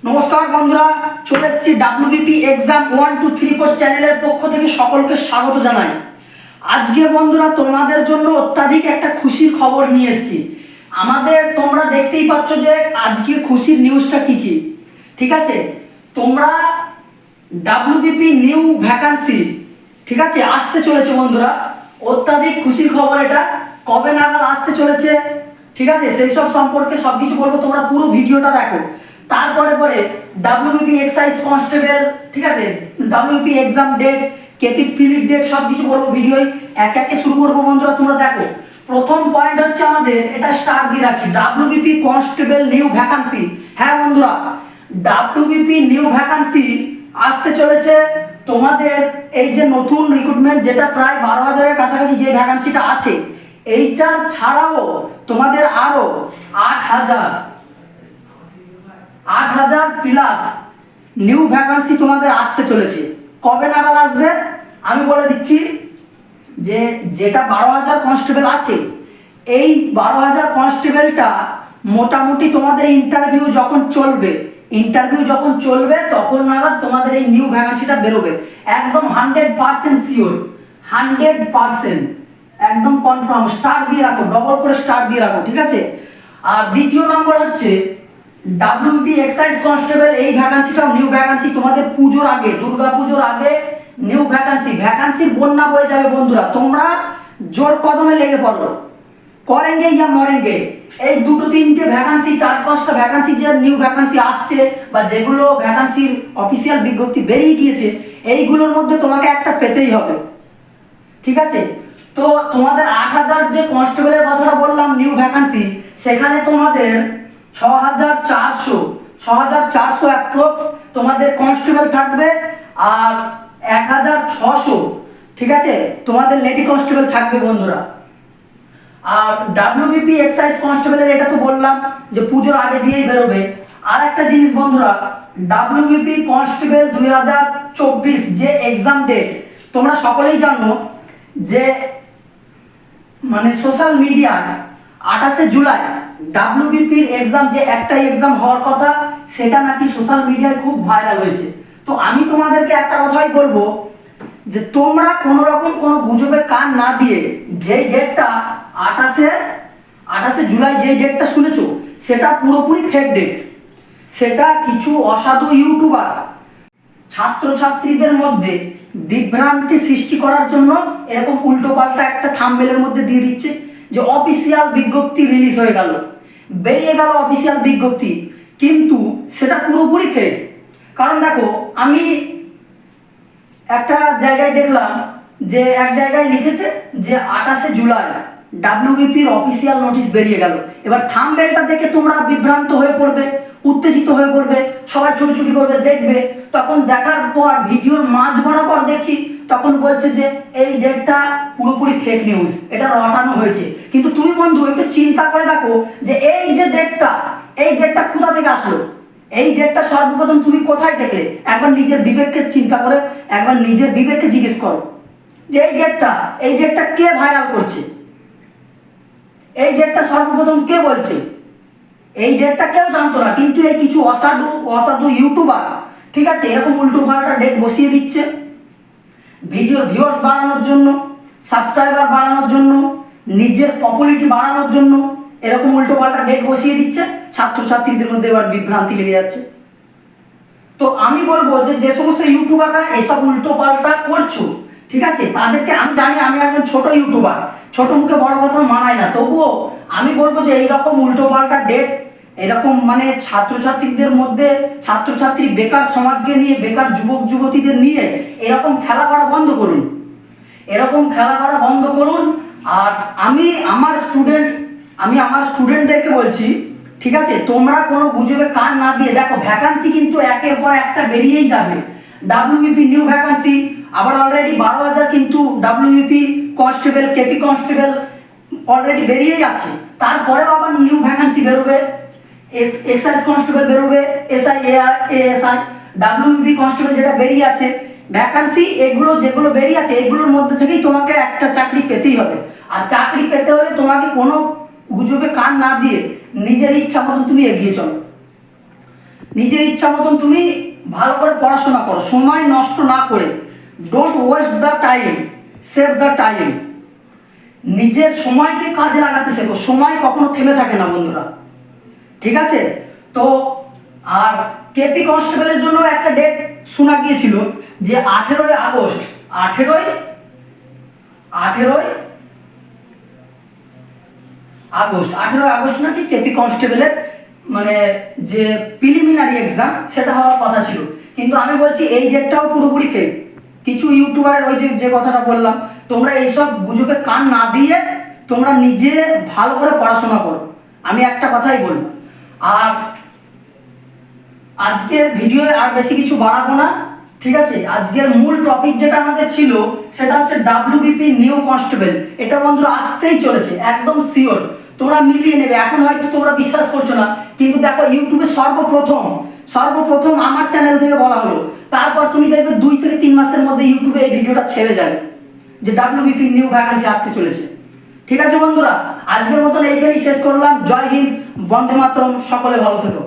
নমস্কার বন্ধুরা, চলে এসেছি ডাব্লিউবিপি এক্সাম 1 2 3 4 চ্যানেলের পক্ষ থেকে সকলকে স্বাগত জানাই। আজকে বন্ধুরা তোমাদের জন্য অত্যাধিক একটা খুশির খবর নিয়ে এসেছি। তোমরা দেখতেই পাচ্ছ যে আজকে খুশির নিউজটা কি কি। ঠিক আছে, তোমরা ডাব্লিউবিপি নিউ ভ্যাকান্সি ঠিক আছে আসতে চলেছে বন্ধুরা। অত্যাধিক খুশির খবর এটা। কবে নাগাদ আসতে চলেছে ঠিক আছে সেই সব সম্পর্কে সবকিছু বলবো, তোমরা পুরো ভিডিওটা দেখো। তারপরে ডাব্লিউবিপি এক্সাইজ কনস্টেবল ঠিক আছে, WBP exam date, KP period date সব কিছু বলবো ভিডিওয়। এক একে শুরু করবো বন্ধুরা, তোমরা দেখো। প্রথম পয়েন্ট হচ্ছে আমাদের এটা স্টার দিয়ে রাখছি, ডাব্লিউবিপি কনস্টেবল নিউ ভ্যাকান্সি। হ্যাঁ বন্ধুরা, ডাব্লিউবিপি নিউ ভ্যাকান্সি আসতে চলেছে। তোমাদের এই যে নতুন রিক্রুটমেন্ট, যেটা প্রায় 12,000-এর কাছাকাছি যে ভ্যাকান্সিটা আছে, এইটা ছাড়াও তোমাদের আরো 8,000 প্লাস নিউ ভ্যাকান্সি তোমাদের আসতে চলেছে। কবে নাগাদ আসবে আমি বলে দিচ্ছি, যে যেটা 12,000 কনস্টেবল আছে, এই 12,000 কনস্টেবলটা মোটামুটি তোমাদের ইন্টারভিউ যখন চলবে তখন নাগাদ তোমাদের এই নিউ ভ্যাকান্সিটা বেরোবে। একদম 100% শিওর, 100% একদম কনফার্ম। স্টার দিয়ে রাখো, ডবল করে স্টার দিয়ে রাখো, ঠিক আছে। আর দ্বিতীয় নম্বর হচ্ছে ডাব্লিউবি এক্সাইজ কনস্টেবল, এই ভ্যাকান্সিটাও নিউ ভ্যাকান্সি। তোমাদের পুজোর আগে, দুর্গা পুজোর আগে নিউ ভ্যাকান্সির বন্যা বয়ে যাবে বন্ধুরা। তোমরা জোর কদমে লেগে পড়ো, করেঙ্গে ইয়া মরেঙ্গে। এই দুটো তিনটে ভ্যাকান্সি, 4-5টা ভ্যাকান্সি যে নিউ ভ্যাকান্সি আসছে, বা যেগুলো ভ্যাকান্সির অফিসিয়াল বিজ্ঞপ্তি বেরিয়ে গিয়েছে, এইগুলোর মধ্যে তোমাকে একটা পেতেই হবে, ঠিক আছে। তো তোমাদের 8,000 যে কনস্টেবলের কথাটা বললাম নিউ ভ্যাকান্সি, সেখানে তোমাদের 6,400 অ্যাপ্রক্স তোমাদের কনস্টেবল থাকবে, আর 1,600 ঠিক আছে তোমাদের লেডি কনস্টেবল থাকবে বন্ধুরা। আর ডাব্লিউবিপি এক্সাইজ কনস্টেবলের এটা তো বললাম যে পুজোর আগে দিয়েই বেরোবে। আর একটা জিনিস বন্ধুরা, ডাব্লিউবিপি কনস্টেবল 2024 যে এক্সাম ডেট, তোমরা সকলেই জানো যে মানে সোশ্যাল মিডিয়ায় 28শে জুলাই ডাব্লিউবিপির এক্সাম, যে একটাই এক্সাম হওয়ার কথা, সেটা নাকি সোশ্যাল মিডিয়ায় খুব ভাইরাল হয়েছে। তো আমি তোমাদেরকে একটা কথাই বলবো, যে তোমরা কোনো রকম কোনো গুজবে কান না দিয়ে, যেই ডেটটা 28শে জুলাই যেই ডেটটা শুনেছো, সেটা পুরোপুরি ফেক ডেট। সেটা কিছু অসাধু ইউটিউবার ছাত্রছাত্রীদের মধ্যে বিভ্রান্তি সৃষ্টি করার জন্য এরকম উল্টোপাল্টা একটা থাম্বনেলের মধ্যে দিয়ে দিচ্ছে যে অফিসিয়াল বিজ্ঞপ্তি রিলিজ হয়ে গেল, বেরিয়ে গেল অফিসিয়াল বিজ্ঞপ্তি, কিন্তু সেটা পুরোপুরি ফেক। কারণ দেখো, আমি একটা জায়গায় দেখলাম যে এক জায়গায় লিখেছে যে 28শে জুলাই ডাব্লিউবিপির অফিসিয়াল নোটিশ বেরিয়ে গেল। এবার থাম্বনেলটা দেখে তোমরা বিভ্রান্ত হয়ে পড়বে, উত্তেজিত হয়ে পড়বে, সবাই ছুটি করবে দেখবে। তখন দেখার পর ভিডিওর মাঝ বরাবর দেখছি, তখন বলছে যে এই ডেটটা পুরোপুরি ফেক নিউজ, এটা রটানো হয়েছে। কিন্তু তুমি বন্ধু একটু চিন্তা করে দেখো, যে এই যে ডেটটা, এই ডেটটা কোথা থেকে আসলো? এই ডেটটা সর্বপ্রথম তুমি কোথায় দেখলে? একবার নিজের বিবেককে চিন্তা করে, একবার নিজের বিবেককে জিজ্ঞেস করো যে এই ডেটটা কে ভাইরাল করছে? এই ডেটটা সর্বপ্রথম কে বলছে? এই ডেটটা কেউ জানতো না, কিন্তু এই কিছু অসাধু ইউটিউবার ঠিক আছে এরকম উল্টোপাল্টা ডেট বসিয়ে দিচ্ছে ভিডিওর ভিউয়ার্স বাড়ানোর জন্য, সাবস্ক্রাইবার বাড়ানোর জন্য, নিজের পপুলারিটি বাড়ানোর জন্য এরকম উল্টোপাল্টা ডেট বসিয়ে দিচ্ছে। ছাত্রছাত্রীদের মধ্যে এবার বিভ্রান্তি লেগে যাচ্ছে। তো আমি বলবো যে সমস্ত ইউটিউবাররা এসব উল্টোপাল্টা করছো, ঠিক আছে, তাদেরকে আমি জানি, আমি একজন ছোট ইউটিউবার, ছোট মুখে বড় কথা মানায় না, তবুও আমি বলবো যে এইরকম উল্টোপাল্টা ডেট, এরকম মানে ছাত্রছাত্রীদের মধ্যে, ছাত্রছাত্রী বেকার সমাজকে নিয়ে, বেকার যুবক যুবতীদের নিয়ে এরকম খেলা করা বন্ধ করুন, এরকম খেলা করা বন্ধ করুন। আর আমি আমার স্টুডেন্টদেরকে বলছি, ঠিক আছে, তোমরা কোনো গুজবে কান না দিয়ে দেখো, ভ্যাকান্সি কিন্তু একের পর একটা বেরিয়েই যাবে। ডাব্লিউবিপি নিউ ভ্যাকান্সি, আবার অলরেডি 12,000 কিন্তু WBP constable, KP constable already বেরিয়েই আছে। তারপরেও আবার নিউ ভ্যাকান্সি বেরোবে, এক্সাইজ কনস্টেবল বেরোবে, এসআই, এএসআই, ডাব্লিউবিপি কনস্টেবল যেটা বেরিয়ে আছে ভ্যাকান্সি, এগুলো যেগুলো বেরিয়ে আছে, এগুলোর মধ্যে থেকেই তোমাকে একটা চাকরি পেতেই হবে। আর চাকরি পেতে হলে তোমাকে কোনো গুজবে কান না দিয়ে নিজের ইচ্ছা মতন তুমি এগিয়ে চলো। নিজের ইচ্ছা মতন তুমি ভালো করে পড়াশোনা করো, সময় নষ্ট না করে। Don't waste the time, save the time. নিজের সময়কে কাজে লাগাতে শেখো, সময় কখনো থেমে থাকে না বন্ধুরা, ঠিক আছে? তো আর কেপি কনস্টেবলের জন্য একটা ডেট শোনা গিয়েছিল যে 18ই আগস্ট, 18ই আগস্ট নাকি কেপি কনস্টেবলের মানে যে প্রিলিমিনারি এক্সাম সেটা হওয়ার কথা ছিল। কিন্তু আমি বলছি এই ডেটটাও পুরোপুরি ফেক। কিছু ইউটিউবারের ওই যে কথাটা বললাম, তোমরা এইসব গুজবে কান না দিয়ে তোমরা নিজে ভালো করে পড়াশোনা করো, আমি একটা কথাই বলবো। আর আজকের ভিডিও আর বেশি কিছু বাড়াবো না, ঠিক আছে? আজকের মূল টপিক যেটা আমাদের ছিল সেটা হচ্ছে ডাব্লিউবিপি নিউ কনস্টেবল। এটা বন্ধুরা আসতেই চলেছে, একদম শিওর। তোমরা মিলিয়ে নেবে। এখন হয়তো তোমরা বিশ্বাস করছো না, কিন্তু দেখো ইউটিউবে সর্বপ্রথম আমার চ্যানেল থেকে বলা হলো, তারপর তুমি দেখবে 2 থেকে 3 মাসের মধ্যে ইউটিউবে এই ভিডিওটা ছেড়ে যাবে যে ডাব্লিউবিপি নিউ ভ্যাকেন্সি আসতে চলেছে। ঠিক আছে বন্ধুরা, আজকের মতন এইখানেই শেষ করলাম। জয় হিন্দ, বন্দে মাতরম, সকলে ভালো থেকো।